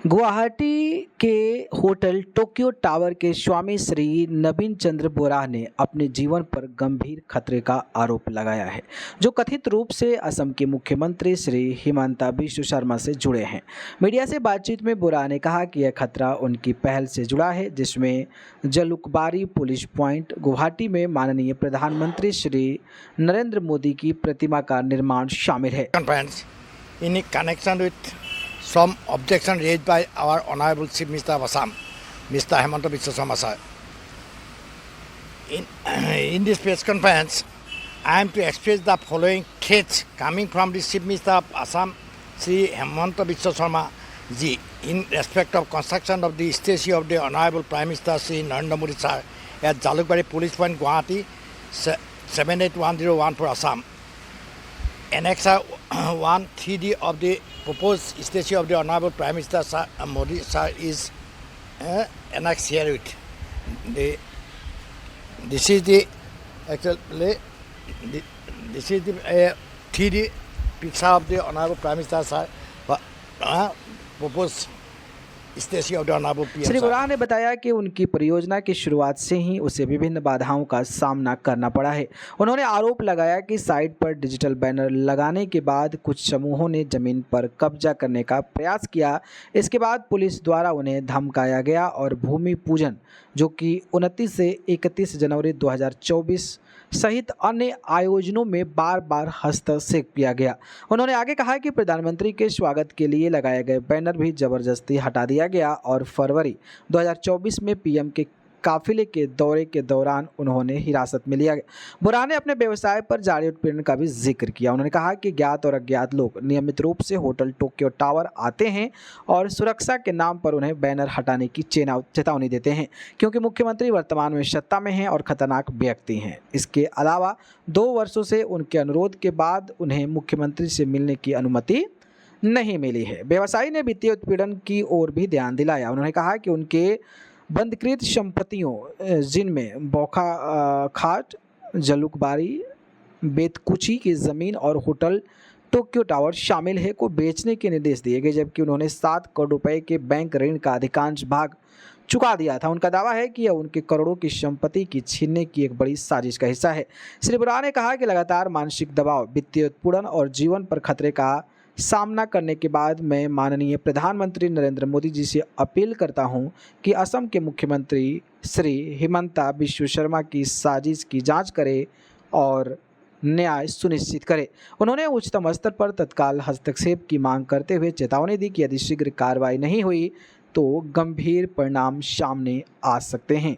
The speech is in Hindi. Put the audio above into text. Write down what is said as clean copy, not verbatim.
गुवाहाटी के होटल टोक्यो टावर के स्वामी श्री नवीन चंद्र बोरा ने अपने जीवन पर गंभीर खतरे का आरोप लगाया है, जो कथित रूप से असम के मुख्यमंत्री श्री हिमंता बिश्व शर्मा से जुड़े हैं। मीडिया से बातचीत में बोरा ने कहा कि यह खतरा उनकी पहल से जुड़ा है, जिसमें जलुकबारी पुलिस पॉइंट गुवाहाटी में माननीय प्रधानमंत्री श्री नरेंद्र मोदी की प्रतिमा का निर्माण शामिल है। In connection with some objection raised by our Honorable Chief Minister of Assam, Mr. Hemanta Biswa Sarma sir. In this press conference, I am to express the following threats coming from the Chief Minister of Assam, Sri Hemanta Biswa Sarma ji, in respect of construction of the statue of the Honorable Prime Minister Sri Narendra Modi sir at Jalukbari Police Point, Guwahati, 781014 Assam. Annexure 1 3D of the proposed statue of the Honorable Prime Minister sir, Modi sir is annexed here with this is the actually this is the 3D picture of the Honorable Prime Minister sir proposed statue of the Honorable PM Shri sir. बोरा ने बताया कि उनकी परियोजना की शुरुआत से ही उसे विभिन्न बाधाओं का सामना करना पड़ा है। उन्होंने आरोप लगाया कि साइट पर डिजिटल बैनर लगाने के बाद कुछ समूहों ने जमीन पर कब्जा करने का प्रयास किया। इसके बाद पुलिस द्वारा उन्हें धमकाया गया और भूमि पूजन, जो कि 29 से 31 जनवरी 2024 सहित अन्य आयोजनों में बार बार हस्तक्षेप किया गया। उन्होंने आगे कहा कि प्रधानमंत्री के स्वागत के लिए लगाए गए बैनर भी जबरदस्ती हटा दिया गया और फरवरी 2024 में पीएम के काफिले के दौरे के दौरान उन्होंने हिरासत में लिया गया। बोरा ने अपने व्यवसाय पर जारी उत्पीड़न का भी जिक्र किया। उन्होंने कहा कि ज्ञात और अज्ञात लोग नियमित रूप से होटल टोक्यो टावर आते हैं और सुरक्षा के नाम पर उन्हें बैनर हटाने की चेतावनी देते हैं, क्योंकि मुख्यमंत्री वर्तमान में सत्ता में हैं और खतरनाक व्यक्ति हैं। इसके अलावा 2 वर्षों से उनके अनुरोध के बाद उन्हें मुख्यमंत्री से मिलने की अनुमति नहीं मिली है। व्यवसायी ने वित्तीय उत्पीड़न की ओर भी ध्यान दिलाया। उन्होंने कहा कि उनके बंदकृत संपत्तियों, जिनमें बौखा खाट, जलुकबारी, बेतकुची की ज़मीन और होटल टोक्यो टावर शामिल है, को बेचने के निर्देश दिए गए, जबकि उन्होंने 7 करोड़ रुपए के बैंक ऋण का अधिकांश भाग चुका दिया था। उनका दावा है कि यह उनके करोड़ों की संपत्ति की छीनने की एक बड़ी साजिश का हिस्सा है। श्री बोरा ने कहा कि लगातार मानसिक दबाव, वित्तीय उत्पीड़न और जीवन पर खतरे का सामना करने के बाद मैं माननीय प्रधानमंत्री नरेंद्र मोदी जी से अपील करता हूं कि असम के मुख्यमंत्री श्री हिमंता बिश्व शर्मा की साजिश की जांच करें और न्याय सुनिश्चित करें। उन्होंने उच्चतम स्तर पर तत्काल हस्तक्षेप की मांग करते हुए चेतावनी दी कि यदि शीघ्र कार्रवाई नहीं हुई तो गंभीर परिणाम सामने आ सकते हैं।